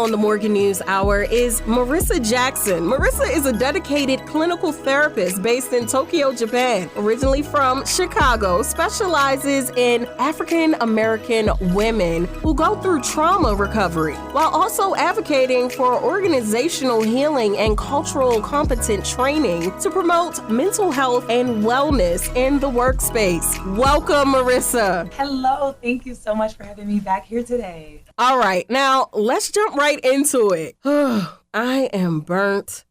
now on the Morgan News Hour is Marissa Jackson. Marissa is a dedicated clinical therapist based in Tokyo, Japan. Originally from Chicago, specializes in African American women who go through trauma recovery, while also advocating for organizational healing and cultural competent training to promote mental health and wellness in the workspace. Welcome, Marissa. Hello. Thank you so much for having me back here today. All right, now let's jump right into it. I am burnt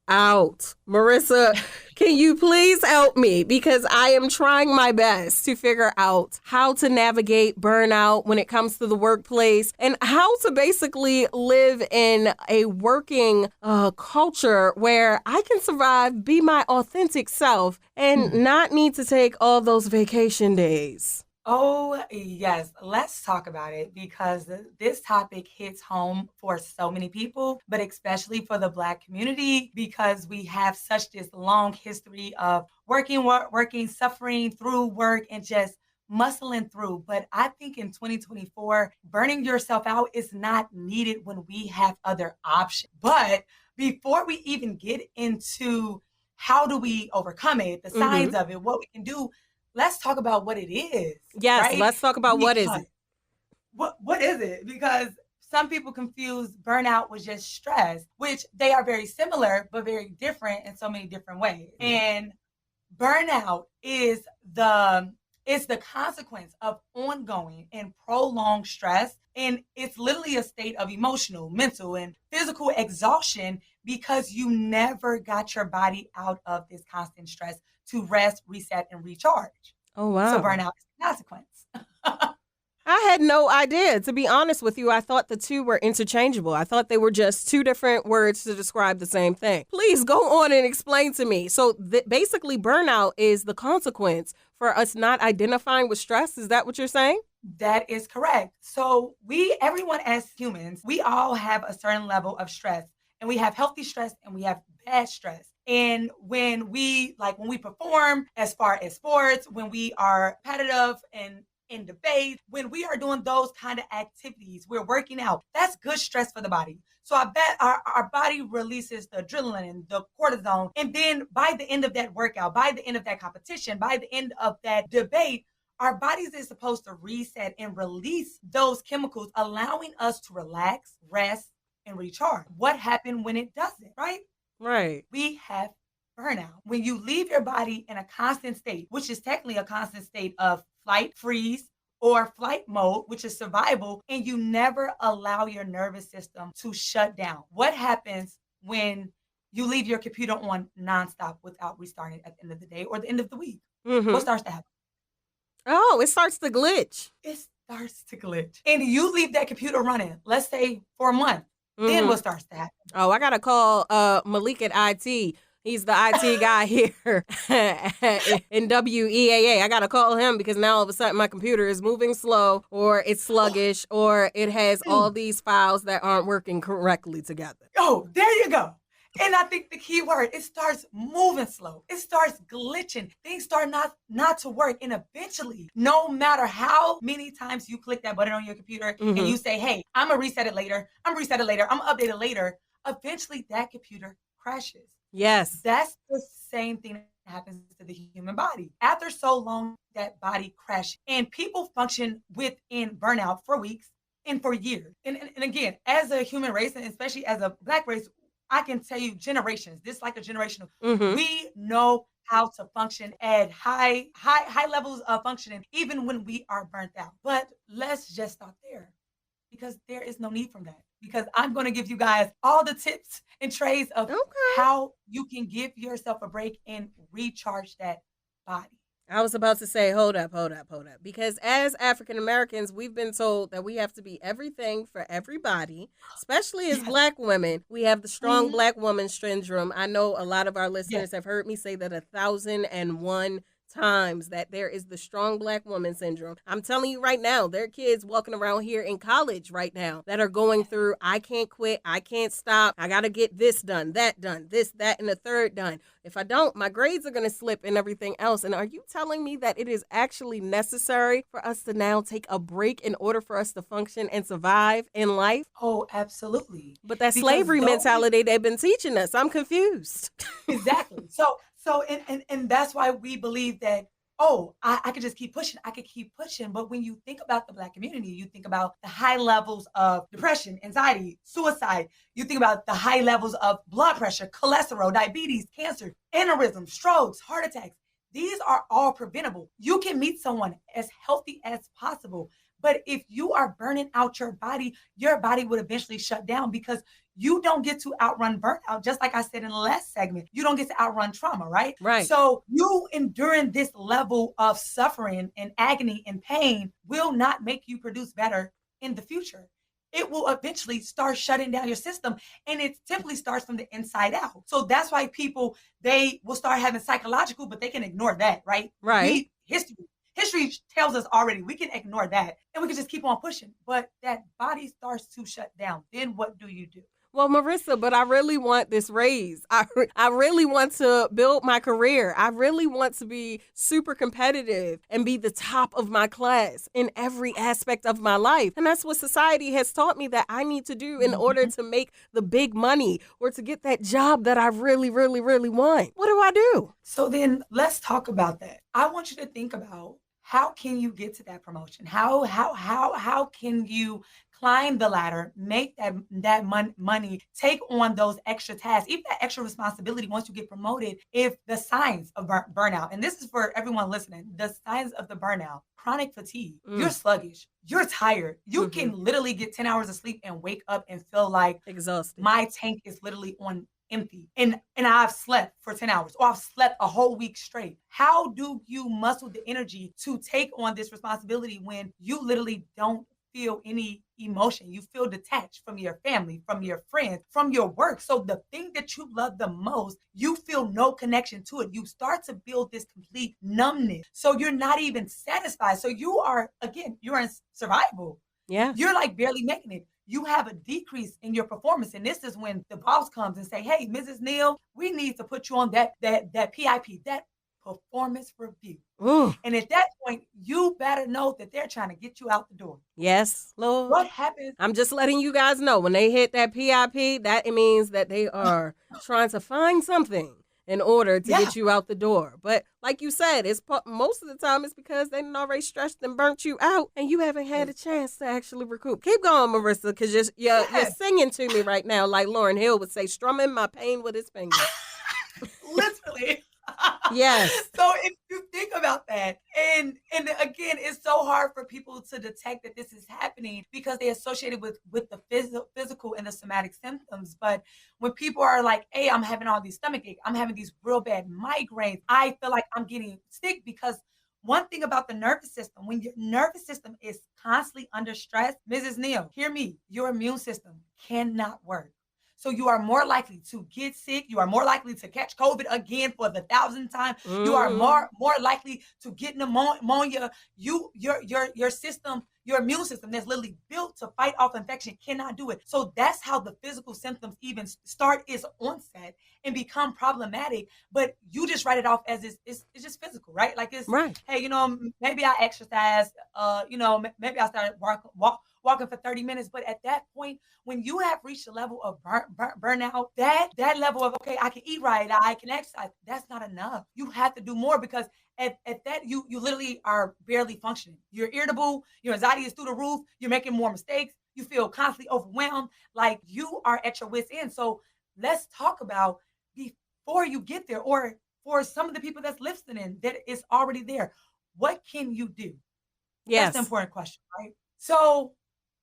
out. Marissa, can you please help me? Because I am trying my best to figure out how to navigate burnout when it comes to the workplace and how to basically live in a working culture where I can survive, be my authentic self, and not need to take all those vacation days. Oh, yes. Let's talk about it because this topic hits home for so many people, but especially for the Black community because we have such this long history of working, suffering through work and just muscling through. But I think in 2024, burning yourself out is not needed when we have other options. But before we even get into how do we overcome it, the signs of it, what we can do, let's talk about what it is. Yes, right? let's talk about what is it. What is it? Because some people confuse burnout with just stress, which they are very similar, but very different in so many different ways. And burnout is the consequence of ongoing and prolonged stress. And it's literally a state of emotional, mental, and physical exhaustion because you never got your body out of this constant stress to rest, reset, and recharge. Oh, wow. So burnout is the consequence. I had no idea. To be honest with you, I thought the two were interchangeable. I thought they were just two different words to describe the same thing. Please go on and explain to me. So basically, burnout is the consequence for us not identifying with stress. Is that what you're saying? That is correct. So everyone as humans, we all have a certain level of stress. And we have healthy stress and we have bad stress. And when we perform as far as sports, when we are competitive and in debate, when we are doing those kind of activities, we're working out, that's good stress for the body. So I bet our body releases the adrenaline and the cortisone. And then by the end of that workout, by the end of that competition, by the end of that debate, our bodies is supposed to reset and release those chemicals, allowing us to relax, rest, and recharge. What happened when it doesn't, right? Right. We have burnout. When you leave your body in a constant state, which is technically a constant state of flight, freeze, or flight mode, which is survival, and you never allow your nervous system to shut down. What happens when you leave your computer on nonstop without restarting at the end of the day or the end of the week? What starts to happen? Oh, it starts to glitch. It starts to glitch. And you leave that computer running, let's say for a month. Then what starts to happen? Oh, I got to call Malik at IT. He's the IT guy here in WEAA. I got to call him because now all of a sudden my computer is moving slow or it's sluggish or it has all these files that aren't working correctly together. Oh, there you go. And I think the key word, it starts moving slow. It starts glitching. Things start not to work. And eventually, no matter how many times you click that button on your computer and you say, hey, I'm going to reset it later. I'm going to update it later. Eventually, that computer crashes. Yes. That's the same thing that happens to the human body. After so long, that body crashes. And people function within burnout for weeks and for years. And again, as a human race, and especially as a Black race, I can tell you generations, this is like a generational, we know how to function at high levels of functioning, even when we are burnt out. But let's just stop there because there is no need for that. Because I'm going to give you guys all the tips and trays of how you can give yourself a break and recharge that body. I was about to say, hold up. Because as African Americans, we've been told that we have to be everything for everybody, especially as Black women. We have the strong Black woman syndrome. I know a lot of our listeners have heard me say that 1,001 times that there is the strong black woman syndrome. I'm telling you right now, there are kids walking around here in college right now that are going through, I can't quit, I can't stop, I got to get this done, this, that, and the third done. If I don't, my grades are going to slip and everything else. And are you telling me that it is actually necessary for us to now take a break in order for us to function and survive in life? Oh, absolutely. But that slavery mentality they've been teaching us, I'm confused. Exactly. And that's why we believe that, I could just keep pushing. I could keep pushing. But when you think about the Black community, you think about the high levels of depression, anxiety, suicide. You think about the high levels of blood pressure, cholesterol, diabetes, cancer, aneurysms, strokes, heart attacks. These are all preventable. You can meet someone as healthy as possible. But if you are burning out your body would eventually shut down because you don't get to outrun burnout. Just like I said in the last segment, you don't get to outrun trauma, right? Right. So you enduring this level of suffering and agony and pain will not make you produce better in the future. It will eventually start shutting down your system. And it typically starts from the inside out. So that's why people, they will start having psychological, but they can ignore that, right? Right. History tells us already we can ignore that and we can just keep on pushing. But that body starts to shut down. Then what do you do? Well, Marissa, but I really want this raise. I really want to build my career. I really want to be super competitive and be the top of my class in every aspect of my life. And that's what society has taught me that I need to do in order to make the big money or to get that job that I really, really, really want. What do I do? So then let's talk about that. I want you to think about how can you get to that promotion? How can you climb the ladder, make that money, take on those extra tasks, even that extra responsibility once you get promoted? If the signs of burnout, and this is for everyone listening, the signs of the burnout, chronic fatigue, you're sluggish, you're tired, you can literally get 10 hours of sleep and wake up and feel like exhausted. My tank is literally on empty and I've slept for 10 hours or I've slept a whole week straight. How do you muscle the energy to take on this responsibility when you literally don't feel any emotion? You feel detached from your family, from your friends, from your work. So the thing that you love the most, you feel no connection to it. You start to build this complete numbness. So you're not even satisfied. So you're in survival. Yeah. You're like barely making it. You have a decrease in your performance. And this is when the boss comes and say, hey, Mrs. Neal, we need to put you on that PIP, that performance review. Ooh. And at that point, you better know that they're trying to get you out the door. Yes, Lord. What happens? I'm just letting you guys know when they hit that PIP, that it means that they are trying to find something in order to get you out the door. But like you said, it's most of the time it's because they done already stretched and burnt you out and you haven't had a chance to actually recoup. Keep going, Marissa, because you're singing to me right now like Lauryn Hill would say, strumming my pain with his fingers. Literally. Yes. So if you think about that, and again, it's so hard for people to detect that this is happening because they associate it with the physical and the somatic symptoms. But when people are like, hey, I'm having all these stomach aches, I'm having these real bad migraines, I feel like I'm getting sick because one thing about the nervous system, when your nervous system is constantly under stress, Mrs. Neal, hear me, your immune system cannot work. So you are more likely to get sick. You are more likely to catch COVID again for the 1,000th time. You are more likely to get pneumonia. Your system, your immune system that's literally built to fight off infection cannot do it. So that's how the physical symptoms even start its onset and become problematic. But you just write it off as it's just physical, right? Like it's, right. Hey, maybe I exercise, maybe I started walking for 30 minutes. But at that point, when you have reached a level of burnout, that level of, okay, I can eat right, I can exercise, that's not enough. You have to do more because at that, you literally are barely functioning. You're irritable, your anxiety is through the roof, you're making more mistakes, you feel constantly overwhelmed, like you are at your wit's end. So let's talk about before you get there, or for some of the people that's listening that is already there, what can you do? Yes. That's an important question, right? So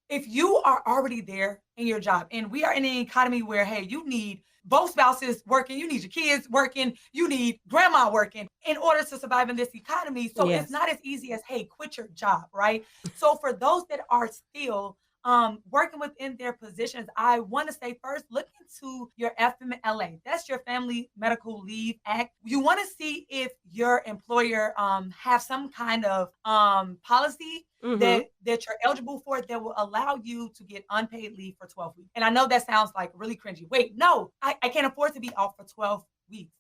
if you are already there in your job, and we are in an economy where, hey, you need both spouses working, you need your kids working, you need grandma working in order to survive in this economy. So It's not as easy as, hey, quit your job, right? So for those that are still working within their positions, I want to say first, look into your FMLA. That's your Family Medical Leave Act. You want to see if your employer have some kind of policy Mm-hmm. that you're eligible for that will allow you to get unpaid leave for 12 weeks. And I know that sounds like really cringy. Wait, no, I can't afford to be off for 12 weeks.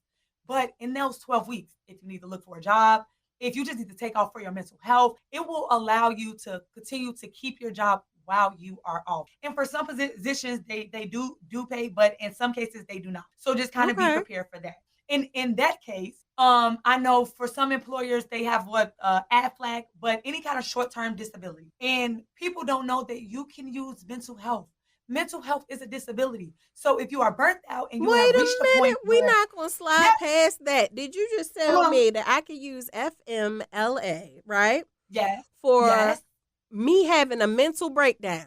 But in those 12 weeks, if you need to look for a job, if you just need to take off for your mental health, it will allow you to continue to keep your job while you are off. And for some positions, they do pay, but in some cases they do not. So just kind of be Okay. prepared for that. In that case, I know for some employers they have what AFLAC, but any kind of short term disability, and people don't know that you can use mental health. Mental health is a disability. So if you are burnt out and you Wait have a reached a minute. point We where, not gonna slide yeah, past that. Did you just tell well, me that I could use FMLA, right? yes, For yes, me having a mental breakdown.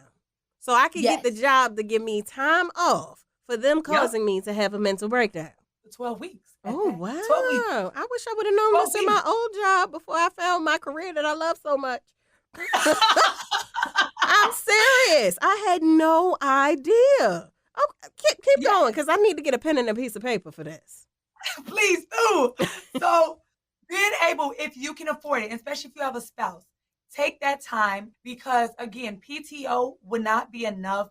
So I could get the yes, job to give me time off for them yep, causing me to have a mental breakdown. 12 weeks at Oh, that. 12 weeks, wow. I wish I would have known 12 this in my weeks. old job before I found my career that I love so much. I'm serious. I had no idea. Oh, keep going Yes, because I need to get a pen and a piece of paper for this. please do. So being able, if you can afford it, especially if you have a spouse, take that time because again, PTO would not be enough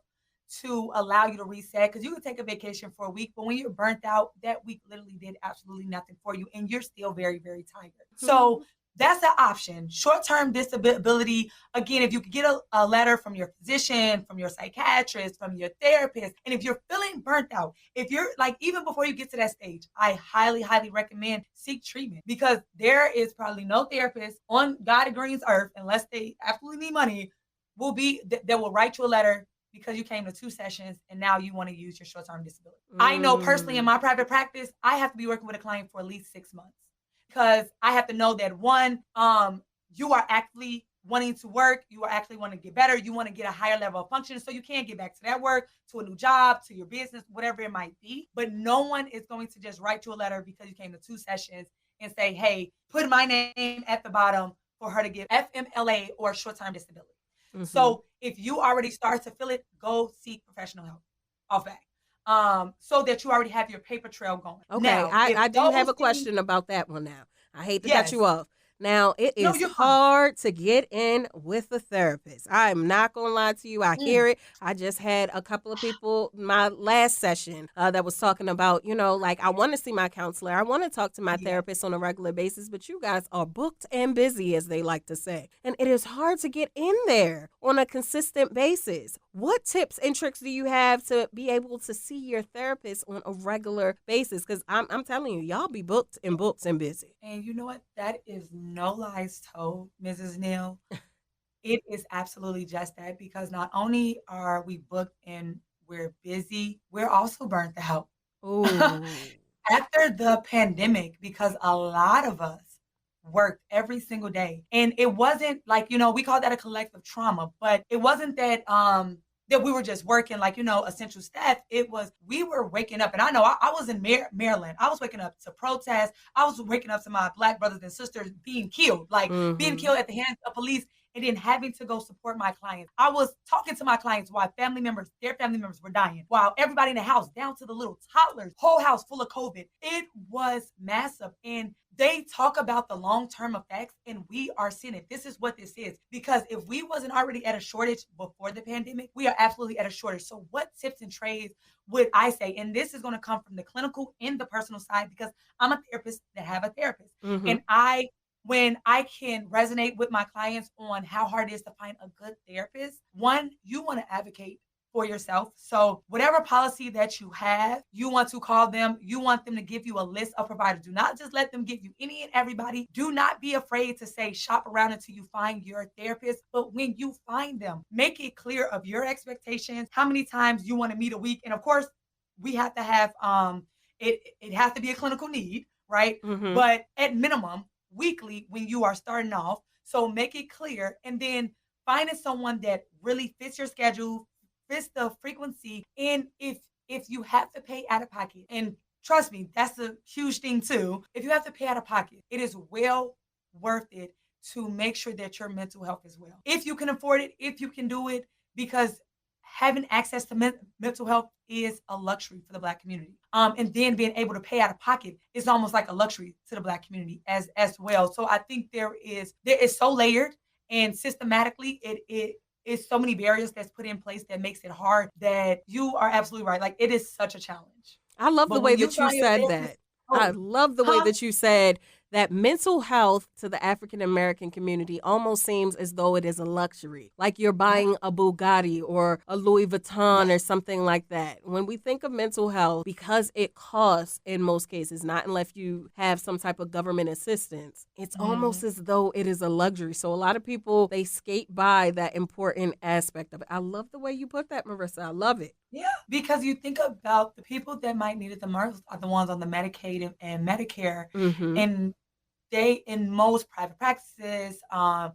to allow you to reset because you could take a vacation for a week, but when you're burnt out, that week literally did absolutely nothing for you and you're still very, very tired. So Mhm. that's an option. Short term disability, again, if you could get a letter from your physician, from your psychiatrist, from your therapist, and if you're feeling burnt out, if you're like, even before you get to that stage, I highly, highly recommend seek treatment because there is probably no therapist on God and Green's earth, unless they absolutely need money, that will write you a letter because you came to 2 sessions and now you want to use your short-term disability. I know personally in Mm. my private practice, I have to be working with a client for at least 6 months because I have to know that one, you are actually wanting to work, you are actually wanting to get better, you want to get a higher level of function so you can get back to that work, to a new job, to your business, whatever it might be. But no one is going to just write you a letter because you came to 2 sessions and say, hey, put my name at the bottom for her to get FMLA or short-term disability. Mhm. So if you already start to feel it, go seek professional help off that. So that you already have your paper trail going. Okay, Now, I if do have those a things, question about that one now. I hate to cut you yes, off. Now, it no, is you're fine. hard to get in with a therapist. I'm not going to lie to you. I Mm, hear it. I just had a couple of people my last session that was talking about, like I want to see my counselor. I want to talk to my yeah. therapist on a regular basis, but you guys are booked and busy, as they like to say. And it is hard to get in there on a consistent basis. What tips and tricks do you have to be able to see your therapist on a regular basis? Because I'm telling you, y'all be booked and booked and busy. And you know what? That is no lies told, Mrs. Neal. It is absolutely just that because not only are we booked and we're busy, we're also burnt out. Oh. After the pandemic, because a lot of us worked every single day. And it wasn't like, we call that a collective trauma, but it wasn't that we were just working like, essential staff. It was we were waking up. And I know I was in Maryland. I was waking up to protest. I was waking up to my Black brothers and sisters being killed, like being Mm-hmm. killed at the hands of police and then having to go support my clients. I was talking to my clients while their family members were dying, while everybody in the house, down to the little toddlers, whole house full of COVID. It was massive. And they talk about the long-term effects, and we are seeing it. This is what this is. Because if we wasn't already at a shortage before the pandemic, we are absolutely at a shortage. So what tips and trades would I say? And this is going to come from the clinical and the personal side because I'm a therapist that have a therapist. Mm-hmm. And when I can resonate with my clients on how hard it is to find a good therapist, one, you want to advocate for yourself. So whatever policy that you have, you want to call them, you want them to give you a list of providers. Do not just let them give you any and everybody. Do not be afraid to say shop around until you find your therapist. But when you find them, make it clear of your expectations, how many times you want to meet a week. And of course, we have to have it has to be a clinical need, right? Mm-hmm. But at minimum, weekly when you are starting off. So make it clear and then finding someone that really fits your schedule, fits the frequency. And if you have to pay out of pocket, and trust me, that's a huge thing too. If you have to pay out of pocket, it is well worth it to make sure that your mental health is well. If you can afford it, if you can do it, because having access to mental health is a luxury for the Black community. And then being able to pay out of pocket is almost like a luxury to the Black community as well. So I think there is so layered, and systematically it is so many barriers that's put in place that makes it hard, that you are absolutely right. Like, it is such a challenge. I love the But way when you that you find your said therapist, that. I oh, love the way huh? that you said that mental health to the African American community almost seems as though it is a luxury, like you're Yeah, buying a Bugatti or a Louis Vuitton yeah. or something like that. When we think of mental health, because it costs in most cases, not unless you have some type of government assistance, it's almost Mhm. as though it is a luxury. So a lot of people, they skate by that important aspect of it. I love the way you put that, Marissa. I love it. Yeah, because you think about the people that might need it the most are the ones on the Medicaid and Medicare, Mm-hmm. and they, in most private practices,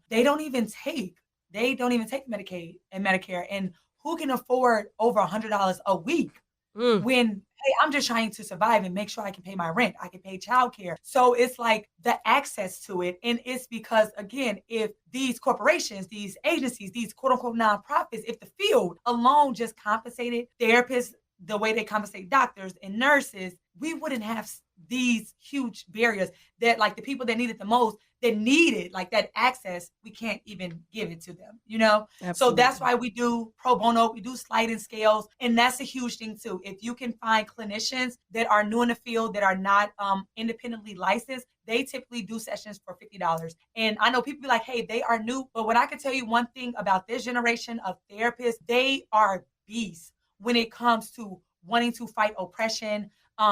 they don't even take Medicaid and Medicare, and who can afford over $100 a week Mm. when, hey, I'm just trying to survive and make sure I can pay my rent, I can pay childcare. So it's like the access to it. And it's because, again, if these corporations, these agencies, these quote unquote nonprofits, if the field alone just compensated therapists the way they compensate doctors and nurses, we wouldn't have these huge barriers that, like, the people that need it the most, that need it, like that access, we can't even give it to them, you know? So that's Absolutely. why we do pro bono, we do sliding scales. And that's a huge thing too. If you can find clinicians that are new in the field, that are not independently licensed, they typically do sessions for $50. And I know people be like, hey, they are new. But what I can tell you one thing about this generation of therapists, they are beasts when it comes to wanting to fight oppression,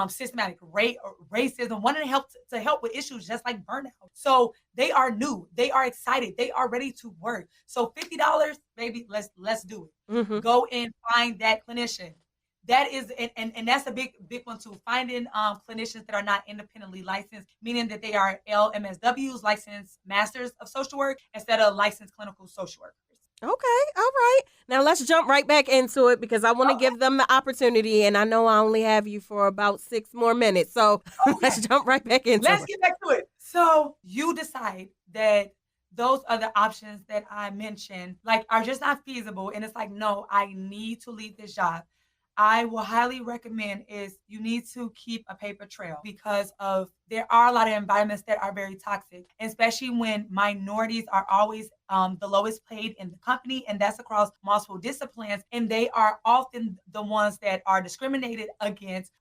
systematic racism, wanting to help with issues just like burnout. So they are new, they are excited, they are ready to work. So $50, baby, let's do it. Mm-hmm. Go and find that clinician. That is, and that's a big one too. Finding clinicians that are not independently licensed, meaning that they are LMSWs, licensed masters of social work, instead of licensed clinical social workers. Okay, all right. Now let's jump right back into it because I want to Okay, give them the opportunity, and I know I only have you for about 6 more minutes. So let's okay. jump right back into Let's it. get back to it. So you decide that those other options that I mentioned, like, are just not feasible. And it's like, no, I need to leave this job. I will highly recommend is you need to keep a paper trail, because of there are a lot of environments that are very toxic, especially when minorities are always the lowest paid in the company, and that's across multiple disciplines, and they are often the ones that are discriminated against.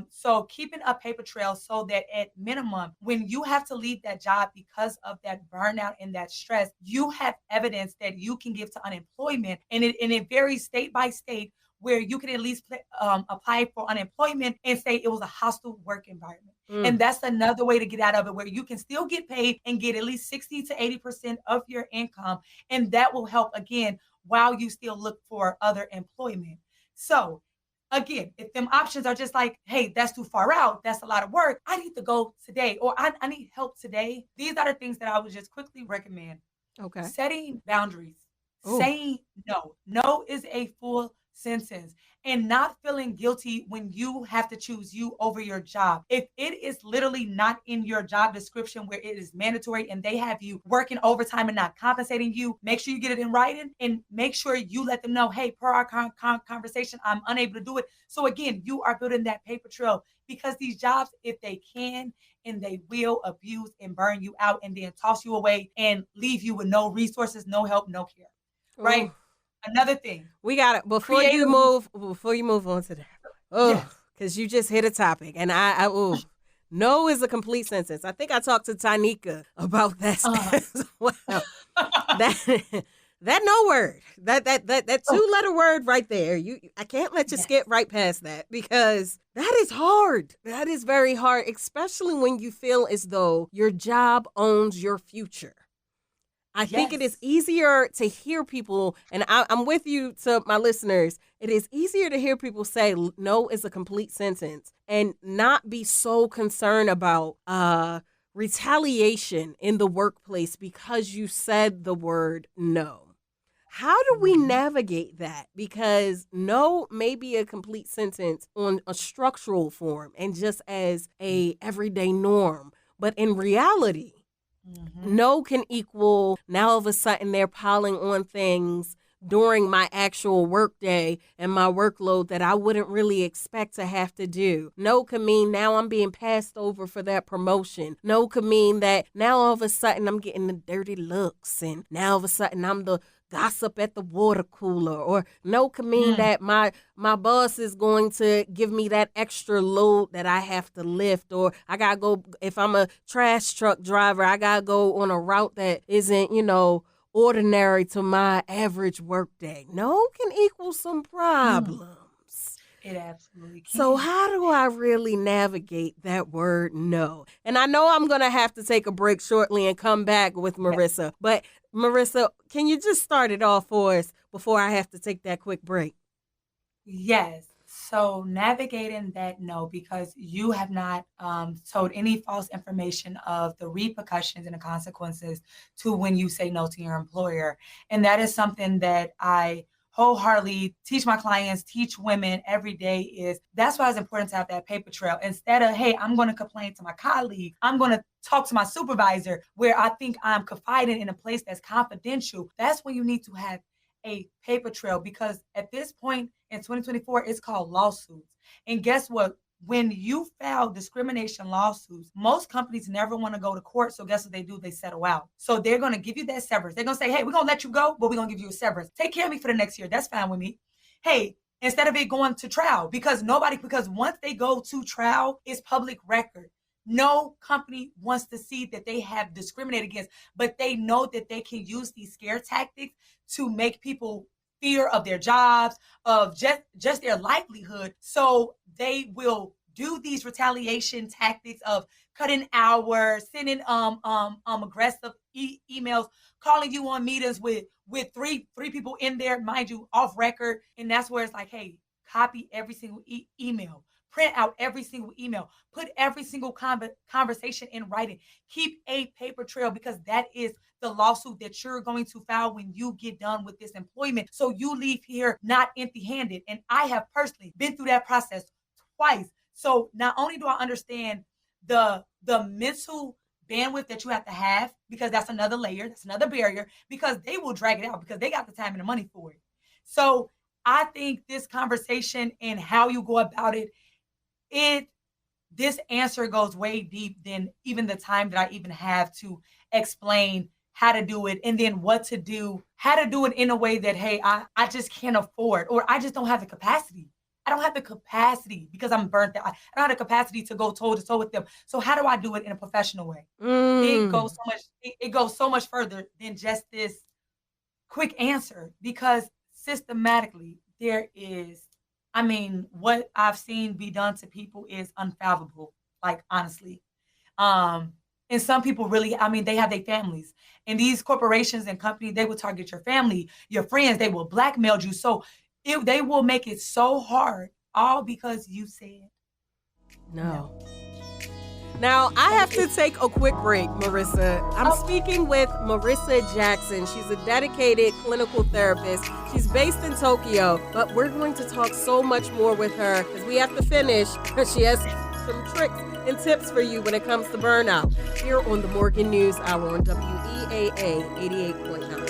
So keeping a paper trail so that at minimum, when you have to leave that job because of that burnout and that stress, you have evidence that you can give to unemployment, and it varies state by state, where you can at least apply for unemployment and say it was a hostile work environment. And Mm. that's another way to get out of it, where you can still get paid and get at least 60 to 80% of your income. And that will help, again, while you still look for other employment. So again, if them options are just like, hey, that's too far out, that's a lot of work, I need to go today, or I need help today. These are the things that I would just quickly recommend. Okay. Setting boundaries, Oh. saying no. No is a full sentence, and not feeling guilty when you have to choose you over your job. If it is literally not in your job description where it is mandatory and they have you working overtime and not compensating you, make sure you get it in writing, and make sure you let them know, hey, per our conversation, I'm unable to do it. So again, you are building that paper trail, because these jobs, if they can, and they will abuse and burn you out and then toss you away and leave you with no resources, no help, no care. Right? Oh. Another thing, We got it. Before you creative. move on to that. Oh, Yes. because you just hit a topic. And no is a complete sentence. I think I talked to Tanika about that Uh, as well. That that no word. That oh, 2-letter word right there. I can't let you yes. skip right past that, because that is hard. That is very hard, especially when you feel as though your job owns your future. I think it is Yes. easier to hear people, and I'm with you to my listeners. It is easier to hear people say no is a complete sentence and not be so concerned about retaliation in the workplace because you said the word no. How do we Mhm. navigate that? Because no may be a complete sentence on a structural form and just as a everyday norm, but in reality, Mhm. no can equal now all of a sudden they're piling on things during my actual workday and my workload that I wouldn't really expect to have to do. No could mean now I'm being passed over for that promotion. No could mean that now all of a sudden I'm getting the dirty looks and now all of a sudden I'm the gossip at the water cooler, or no could mean that my boss is going to give me that extra load that I have to lift, or I gotta go, if I'm a trash truck driver, I gotta go on a route that isn't, ordinary to my average workday. No can equal some problems. It absolutely can. So how do I really navigate that word no? And I know I'm going to have to take a break shortly and come back with Marissa. But Marissa, can you just start it off for us before I have to take that quick break? Yes. So navigating that no, because you have not told any false information of the repercussions and the consequences to when you say no to your employer. And that is something that I wholeheartedly teach my clients, teach women every day. Is that's why it's important to have that paper trail. Instead of, hey, I'm going to complain to my colleague, I'm going to talk to my supervisor where I think I'm confiding in a place that's confidential. That's when you need to have a paper trail, because at this point in 2024, it's called lawsuits. And guess what? When you file discrimination lawsuits, most companies never want to go to court. So guess what they do? They settle out. So they're going to give you that severance. They're going to say, hey, we're going to let you go, but we're going to give you a severance. Take care of me for the next year. That's fine with me. Hey, instead of it going to trial, because once they go to trial, it's public record. No company wants to see that they have discriminated against, but they know that they can use these scare tactics to make people fear of their jobs, of just their livelihood. So they will do these retaliation tactics of cutting hours, sending aggressive emails, calling you on meetings with three people in there, mind you, off record. And that's where it's like, hey, copy every single email. Print out every single email. Put every single conversation in writing. Keep a paper trail, because that is the lawsuit that you're going to file when you get done with this employment. So you leave here not empty-handed. And I have personally been through that process twice. So not only do I understand the mental bandwidth that you have, because that's another layer, that's another barrier, because they will drag it out because they got the time and the money for it. So I think this conversation and how you go about it, this answer goes way deep than even the time that I even have to explain how to do it, and then what to do, how to do it in a way that, hey, I just can't afford, or I just don't have the capacity. I don't have the capacity because I'm burnt out. I don't have the capacity to go toe to toe with them. So how do I do it in a professional way? It goes so much further than just this quick answer, because systematically there is, what I've seen be done to people is unfathomable, like, honestly. And some people really, they have their families. And these corporations and companies, they will target your family, your friends, they will blackmail you. So they will make it so hard, all because you said no. Now, I have to take a quick break, Marissa. I'm speaking with Marissa Jackson. She's a dedicated clinical therapist. She's based in Tokyo, but we're going to talk so much more with her because we have to finish. She has some tricks and tips for you when it comes to burnout here on the Morgan News Hour on WEAA 88.9.